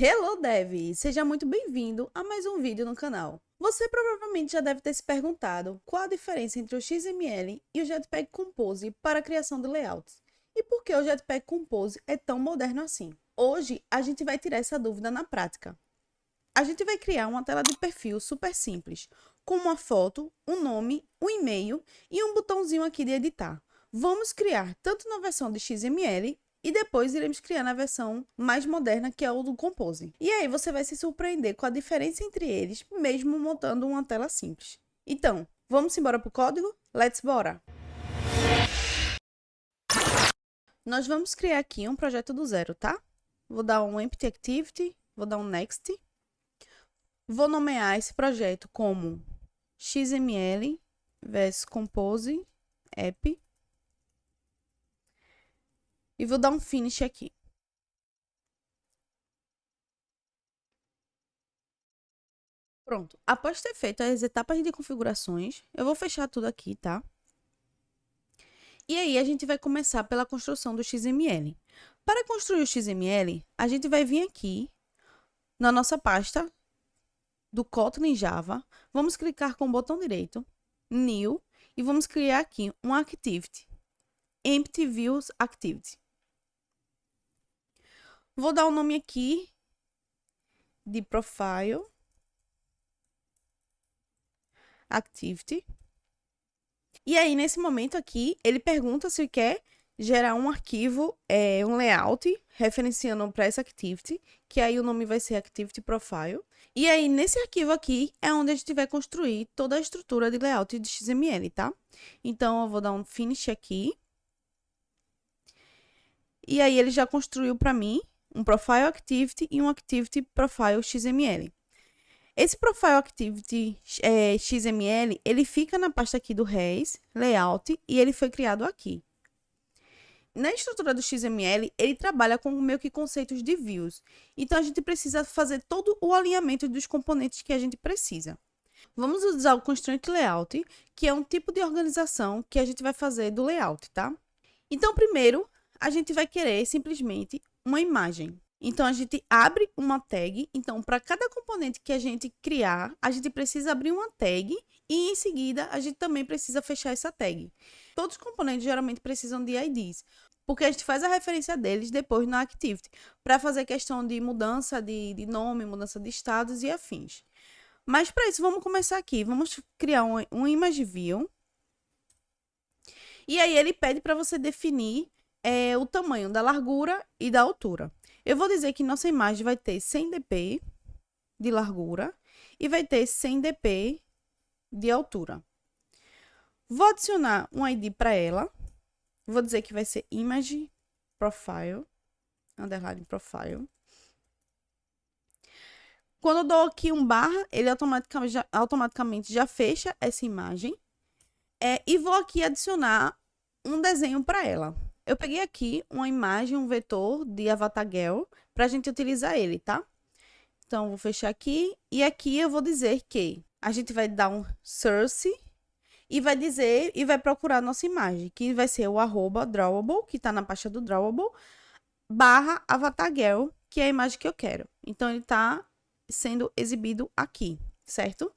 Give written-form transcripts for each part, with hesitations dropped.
Hello Dev! Seja muito bem-vindo a mais um vídeo no canal. Você provavelmente já deve ter se perguntado qual a diferença entre o XML e o Jetpack Compose para a criação de layouts. E por que o Jetpack Compose é tão moderno assim? Hoje a gente vai tirar essa dúvida na prática. A gente vai criar uma tela de perfil super simples, com uma foto, um nome, um e-mail e um botãozinho aqui de editar. Vamos criar tanto na versão de XML e depois iremos criar na versão mais moderna, que é o do Compose. E aí você vai se surpreender com a diferença entre eles, mesmo montando uma tela simples. Então, vamos embora para o código? Let's bora! Nós vamos criar aqui um projeto do zero, tá? Vou dar um Empty Activity, vou dar um Next. Vou nomear esse projeto como XML vs Compose App. E vou dar um Finish aqui. Pronto. Após ter feito as etapas de configurações, eu vou fechar tudo aqui, tá? E aí, a gente vai começar pela construção do XML. Para construir o XML, a gente vai vir aqui na nossa pasta do Kotlin Java. Vamos clicar com o botão direito, New, e vamos criar aqui um Activity, Empty Views Activity. Vou dar o nome aqui de Profile Activity. E aí, nesse momento aqui, ele pergunta se quer gerar um arquivo, um layout, referenciando para essa activity, que aí o nome vai ser Activity Profile. E aí, nesse arquivo aqui, é onde a gente vai construir toda a estrutura de layout de XML, tá? Então, eu vou dar um Finish aqui. E aí, ele já construiu para mim um Profile Activity e um Activity Profile XML. Esse Profile Activity XML, ele fica na pasta aqui do Res, Layout, e ele foi criado aqui. Na estrutura do XML, ele trabalha com meio que conceitos de views. Então, a gente precisa fazer todo o alinhamento dos componentes que a gente precisa. Vamos usar o Constraint Layout, que é um tipo de organização que a gente vai fazer do layout, tá? Então, primeiro, a gente vai querer simplesmente uma imagem. Então, a gente abre uma tag. Então, para cada componente que a gente criar, a gente precisa abrir uma tag e, em seguida, a gente também precisa fechar essa tag. Todos os componentes geralmente precisam de IDs, porque a gente faz a referência deles depois na Activity, para fazer questão de mudança de nome, mudança de estados e afins. Mas, para isso, vamos começar aqui. Vamos criar um image view. E aí, ele pede para você definir o tamanho da largura e da altura. Eu vou dizer que nossa imagem vai ter 100 dp de largura e vai ter 100 dp de altura. Vou adicionar um ID para ela. Vou dizer que vai ser image profile, underline profile. Quando eu dou aqui um barra, ele automaticamente já fecha essa imagem. E vou aqui adicionar um desenho para ela. Eu peguei aqui uma imagem, um vetor de Avatar Girl, para a gente utilizar ele, tá? Então, vou fechar aqui. E aqui eu vou dizer que a gente vai dar um source e vai dizer, e vai procurar a nossa imagem, que vai ser o @drawable, que está na pasta do Drawable, barra Avatar Girl, que é a imagem que eu quero. Então, ele está sendo exibido aqui, certo?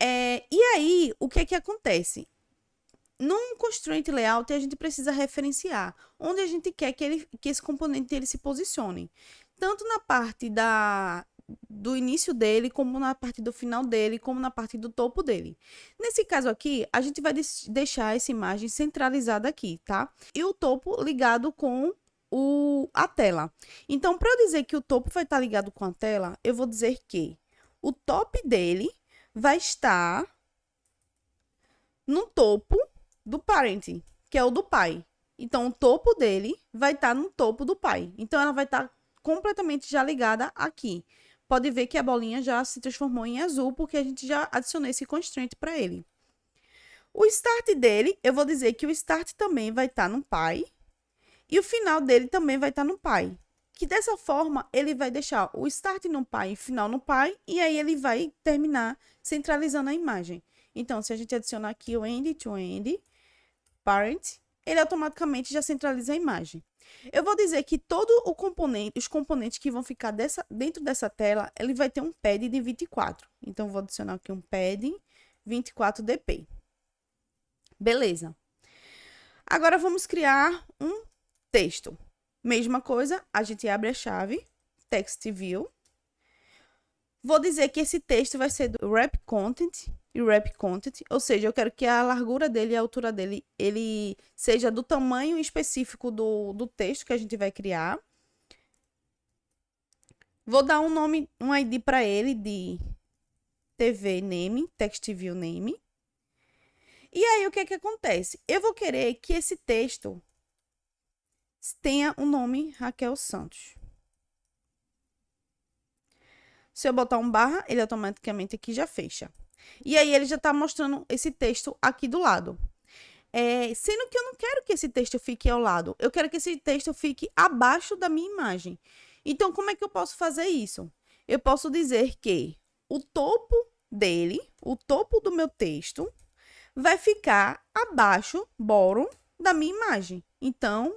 E aí, o que é que acontece? Num constraint layout, a gente precisa referenciar onde a gente quer que esse componente ele se posicione. Tanto na parte do início dele, como na parte do final dele, como na parte do topo dele. Nesse caso aqui, a gente vai deixar essa imagem centralizada aqui, tá? E o topo ligado com a tela. Então, para eu dizer que o topo vai estar ligado com a tela, eu vou dizer que o top dele vai estar no topo do parent, que é o do pai. Então, o topo dele vai estar no topo do pai. Então, ela vai estar completamente já ligada aqui. Pode ver que a bolinha já se transformou em azul, porque a gente já adicionou esse constraint para ele. O start dele, eu vou dizer que o start também vai estar no pai. E o final dele também vai estar no pai. Que dessa forma, ele vai deixar o start no pai e o final no pai. E aí, ele vai terminar centralizando a imagem. Então, se a gente adicionar aqui o end to end, parent, ele automaticamente já centraliza a imagem. Eu vou dizer que todo o componente, os componentes que vão ficar dentro dessa tela, ele vai ter um pad de 24. Então, vou adicionar aqui um pad 24dp. Beleza. Agora, vamos criar um texto. Mesma coisa, a gente abre a chave, text view. Vou dizer que esse texto vai ser do wrap content e wrap content, ou seja, eu quero que a largura dele e a altura dele, ele seja do tamanho específico do texto que a gente vai criar. Vou dar um nome, um ID para ele de TV name, text view name. E aí, o que é que acontece? Eu vou querer que esse texto tenha o nome Raquel Santos. Se eu botar um barra, ele automaticamente aqui já fecha. E aí, ele já está mostrando esse texto aqui do lado. Sendo que eu não quero que esse texto fique ao lado. Eu quero que esse texto fique abaixo da minha imagem. Então, como é que eu posso fazer isso? Eu posso dizer que o topo dele, o topo do meu texto, vai ficar abaixo, bottom, da minha imagem. Então,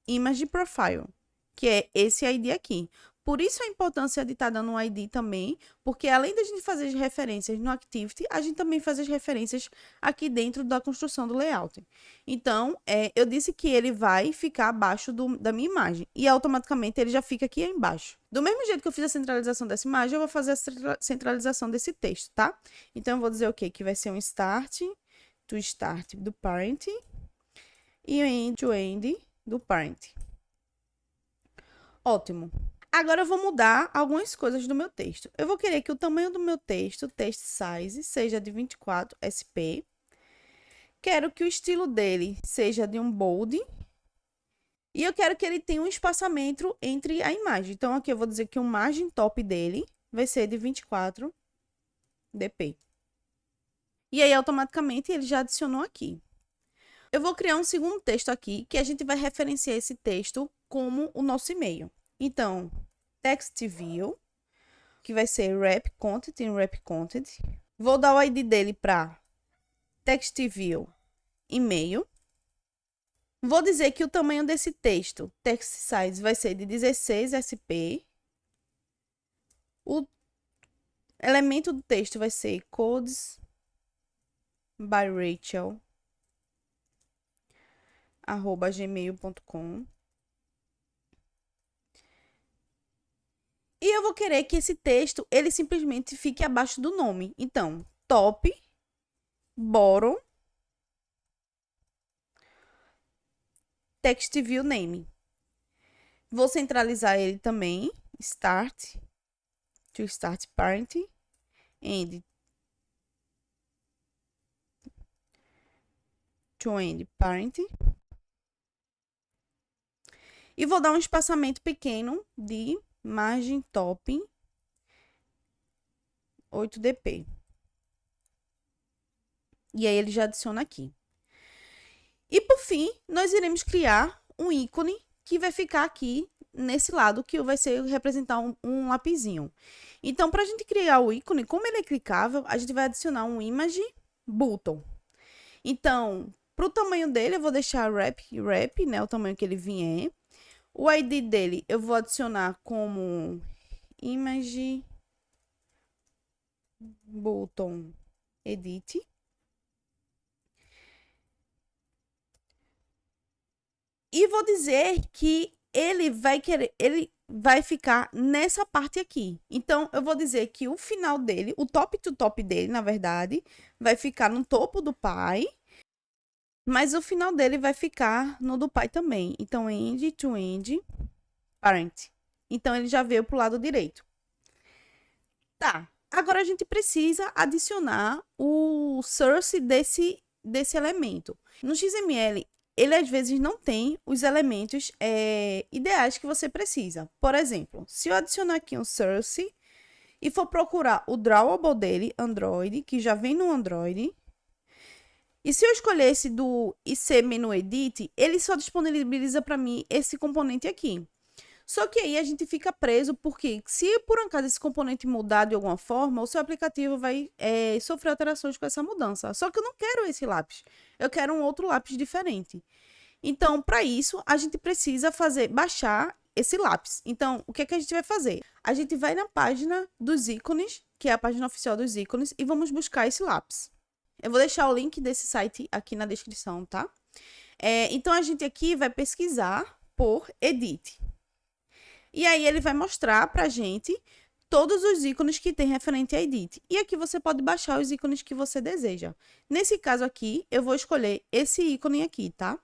image profile, que é esse ID aqui. Por isso a importância de estar dando um ID também, porque além da gente fazer as referências no Activity, a gente também faz as referências aqui dentro da construção do layout. Então, eu disse que ele vai ficar abaixo da minha imagem, e automaticamente ele já fica aqui embaixo. Do mesmo jeito que eu fiz a centralização dessa imagem, eu vou fazer a centralização desse texto, tá? Então, eu vou dizer o quê? Que vai ser um start do parent e um end to end do parent. Ótimo. Agora, eu vou mudar algumas coisas do meu texto. Eu vou querer que o tamanho do meu texto, text size, seja de 24 SP. Quero que o estilo dele seja de um bold. E eu quero que ele tenha um espaçamento entre a imagem. Então, aqui eu vou dizer que o margem top dele vai ser de 24 dp. E aí, automaticamente, ele já adicionou aqui. Eu vou criar um segundo texto aqui, que a gente vai referenciar esse texto como o nosso e-mail. Então, text view, que vai ser wrap content em wrap content. Vou dar o ID dele para text view e-mail. Vou dizer que o tamanho desse texto, text size, vai ser de 16 SP. O elemento do texto vai ser codes by Rachel @gmail.com. E eu vou querer que esse texto, ele simplesmente fique abaixo do nome. Então, top, bottom, text view name. Vou centralizar ele também, start parent, end to end parent. E vou dar um espaçamento pequeno de margem top 8dp. E aí, ele já adiciona aqui. E, por fim, nós iremos criar um ícone que vai ficar aqui nesse lado, que vai representar um lapisinho. Então, para a gente criar o ícone, como ele é clicável, a gente vai adicionar um image button. Então, para o tamanho dele, eu vou deixar wrap, né, o tamanho que ele vier. O ID dele eu vou adicionar como image button edit. E vou dizer que ele vai ficar nessa parte aqui. Então, eu vou dizer que o final dele, o top to top dele, na verdade, vai ficar no topo do pai. Mas o final dele vai ficar no do pai também. Então, end to end parent. Então, ele já veio para o lado direito. Tá. Agora, a gente precisa adicionar o source desse elemento. No XML, ele às vezes não tem os elementos ideais que você precisa. Por exemplo, se eu adicionar aqui um source e for procurar o drawable dele, Android, que já vem no Android. E se eu escolher esse do IC Menu Edit, ele só disponibiliza para mim esse componente aqui. Só que aí a gente fica preso, porque se por um acaso esse componente mudar de alguma forma, o seu aplicativo vai sofrer alterações com essa mudança. Só que eu não quero esse lápis, eu quero um outro lápis diferente. Então, para isso, a gente precisa baixar esse lápis. Então, o que é que a gente vai fazer? A gente vai na página dos ícones, que é a página oficial dos ícones, e vamos buscar esse lápis. Eu vou deixar o link desse site aqui na descrição, tá? Então, a gente aqui vai pesquisar por Edit. E aí, ele vai mostrar pra gente todos os ícones que tem referente a Edit. E aqui você pode baixar os ícones que você deseja. Nesse caso aqui, eu vou escolher esse ícone aqui, tá?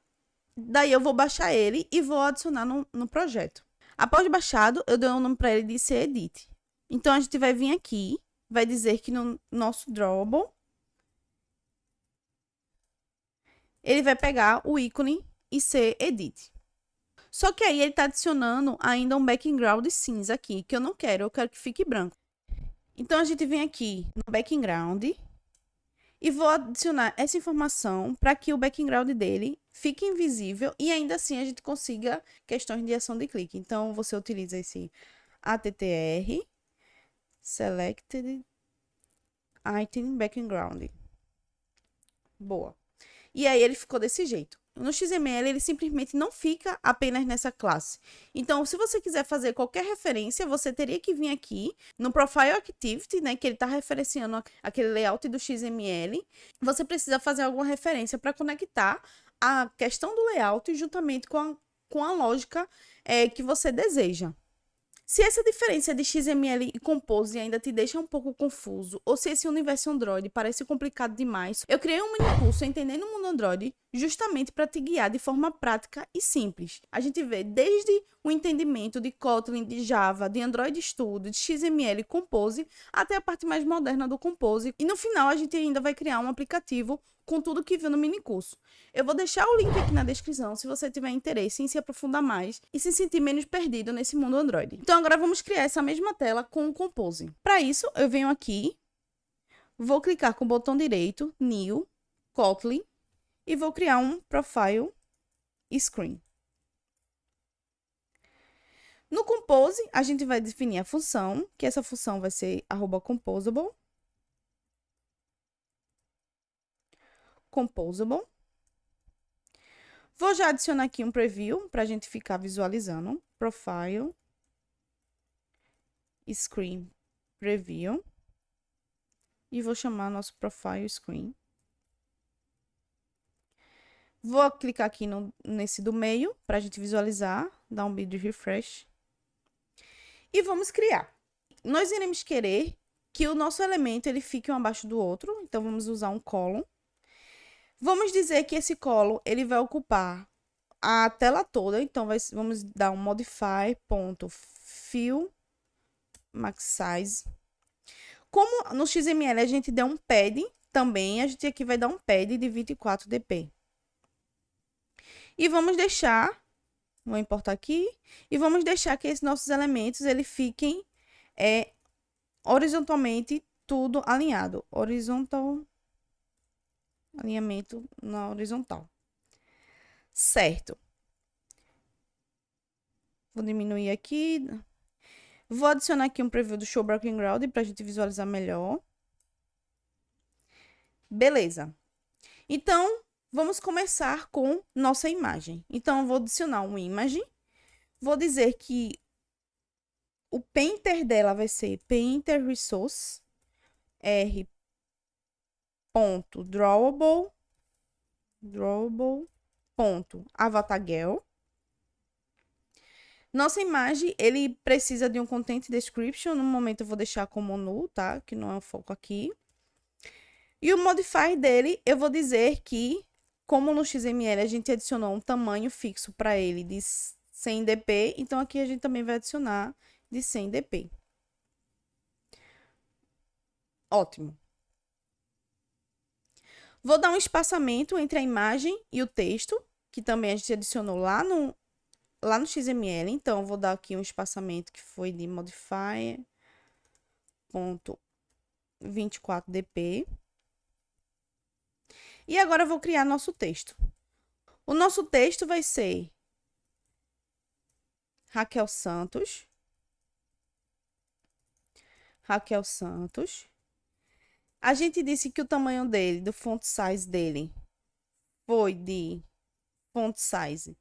Daí eu vou baixar ele e vou adicionar no projeto. Após baixado, eu dou um nome para ele de Edit. Então, a gente vai vir aqui, vai dizer que no nosso drawable, ele vai pegar o ícone e Edit. Só que aí ele está adicionando ainda um background cinza aqui, que eu não quero, eu quero que fique branco. Então, a gente vem aqui no background e vou adicionar essa informação para que o background dele fique invisível e ainda assim a gente consiga questões de ação de clique. Então, você utiliza esse ATTR, Selected Item Background. Boa. E aí ele ficou desse jeito. No XML, ele simplesmente não fica apenas nessa classe. Então, se você quiser fazer qualquer referência, você teria que vir aqui no Profile Activity, né, que ele está referenciando aquele layout do XML. Você precisa fazer alguma referência para conectar a questão do layout juntamente com a lógica que você deseja. Se essa diferença de XML e Compose ainda te deixa um pouco confuso, ou se esse universo Android parece complicado demais, eu criei um mini curso Entendendo o Mundo Android justamente para te guiar de forma prática e simples. A gente vê desde o entendimento de Kotlin, de Java, de Android Studio, de XML e Compose, até a parte mais moderna do Compose. E no final a gente ainda vai criar um aplicativo com tudo que viu no mini curso. Eu vou deixar o link aqui na descrição se você tiver interesse em se aprofundar mais e se sentir menos perdido nesse mundo Android. Então agora vamos criar essa mesma tela com o Compose. Para isso, eu venho aqui, vou clicar com o botão direito, New, Kotlin, e vou criar um Profile Screen. No Compose, a gente vai definir a função, que essa função vai ser @composable. Vou já adicionar aqui um preview para a gente ficar visualizando. Profile Screen Preview. E vou chamar nosso Profile Screen. Vou clicar aqui nesse do meio para a gente visualizar, dar um bit de refresh. E vamos criar. Nós iremos querer que o nosso elemento ele fique um abaixo do outro, então vamos usar um column. Vamos dizer que esse column ele vai ocupar a tela toda, então vamos dar um modify.fill max size. Como no XML a gente deu um padding também, a gente aqui vai dar um padding de 24 dp. E vamos deixar, vou importar aqui, e vamos deixar que esses nossos elementos eles fiquem horizontalmente tudo alinhado. Alinhamento na horizontal. Certo. Vou diminuir aqui. Vou adicionar aqui um preview do Show Background para a gente visualizar melhor. Beleza. Então, vamos começar com nossa imagem. Então, eu vou adicionar uma imagem. Vou dizer que o painter dela vai ser painter resource r.drawable.avatarGirl. Nossa imagem, ele precisa de um content description. No momento eu vou deixar como null, tá? Que não é o foco aqui. E o modifier dele, eu vou dizer que, como no XML a gente adicionou um tamanho fixo para ele de 100 dp, então aqui a gente também vai adicionar de 100 dp. Ótimo. Vou dar um espaçamento entre a imagem e o texto, que também a gente adicionou lá no XML. Então, eu vou dar aqui um espaçamento que foi de modifier.24 dp. E agora eu vou criar nosso texto. O nosso texto vai ser Raquel Santos. Raquel Santos. A gente disse que o tamanho dele, do font size dele, foi de font size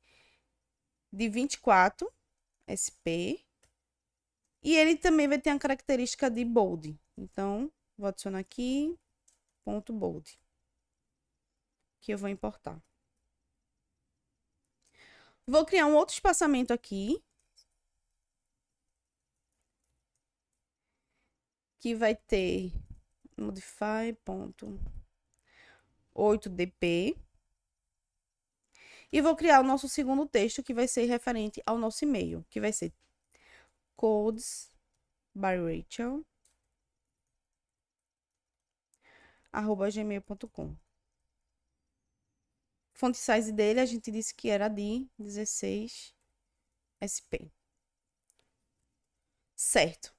de 24 SP. E ele também vai ter a característica de bold. Então, vou adicionar aqui, ponto bold, que eu vou importar. Vou criar um outro espaçamento aqui, que vai ter modify.8dp. E vou criar o nosso segundo texto, que vai ser referente ao nosso e-mail, que vai ser codes by Rachel@gmail.com. Font size dele, a gente disse que era de 16 SP. Certo.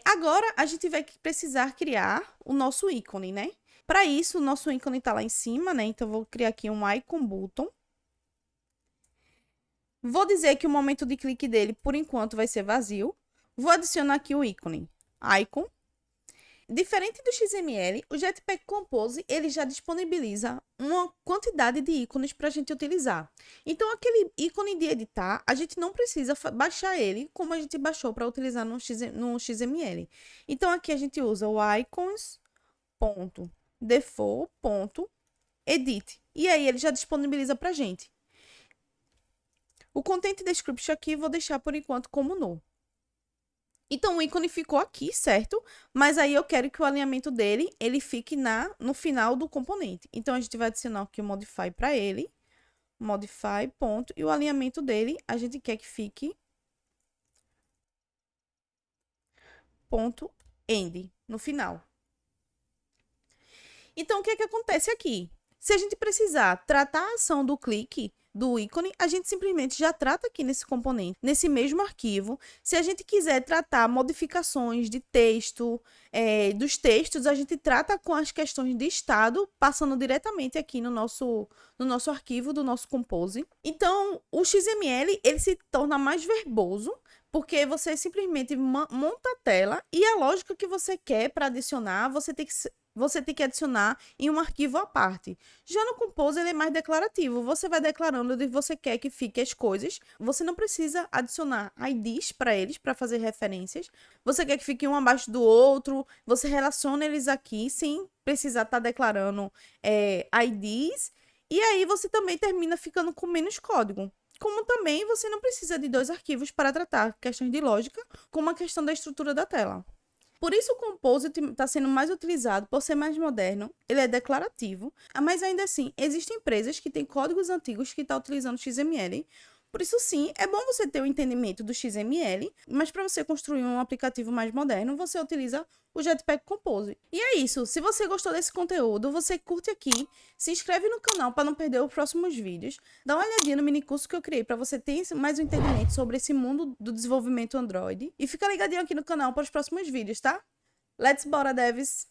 Agora, a gente vai precisar criar o nosso ícone, né? Para isso, o nosso ícone tá lá em cima, né? Então, eu vou criar aqui um icon button. Vou dizer que o momento de clique dele, por enquanto, vai ser vazio. Vou adicionar aqui o ícone icon. Diferente do XML, o Jetpack Compose ele já disponibiliza uma quantidade de ícones para a gente utilizar. Então, aquele ícone de editar, a gente não precisa baixar ele como a gente baixou para utilizar no XML. Então, aqui a gente usa o icons.default.edit. E aí, ele já disponibiliza para a gente. O Content Description aqui vou deixar por enquanto como no. Então, o ícone ficou aqui, certo? Mas aí eu quero que o alinhamento dele, ele fique no final do componente. Então, a gente vai adicionar aqui o modify para ele. Modify, ponto. E o alinhamento dele, a gente quer que fique ponto end, no final. Então, o que é que acontece aqui? Se a gente precisar tratar a ação do clique do ícone, a gente simplesmente já trata aqui nesse componente, nesse mesmo arquivo. Se a gente quiser tratar modificações de texto, dos textos, a gente trata com as questões de estado, passando diretamente aqui no nosso arquivo do nosso Compose. Então, o XML, ele se torna mais verboso, porque você simplesmente monta a tela e a lógica que você quer para adicionar, você tem que adicionar em um arquivo à parte. Já no Compose, ele é mais declarativo. Você vai declarando onde você quer que fiquem as coisas. Você não precisa adicionar IDs para eles, para fazer referências. Você quer que fique um abaixo do outro. Você relaciona eles aqui, sem precisar estar declarando IDs. E aí, você também termina ficando com menos código. Como também você não precisa de 2 arquivos para tratar questões de lógica, como a questão da estrutura da tela. Por isso o Compose está sendo mais utilizado por ser mais moderno, ele é declarativo, mas ainda assim, existem empresas que têm códigos antigos que estão utilizando XML. Por isso sim, é bom você ter o entendimento do XML, mas para você construir um aplicativo mais moderno, você utiliza o Jetpack Compose. E é isso, se você gostou desse conteúdo, você curte aqui, se inscreve no canal para não perder os próximos vídeos, dá uma olhadinha no mini curso que eu criei para você ter mais um entendimento sobre esse mundo do desenvolvimento Android, e fica ligadinho aqui no canal para os próximos vídeos, tá? Let's bora, devs!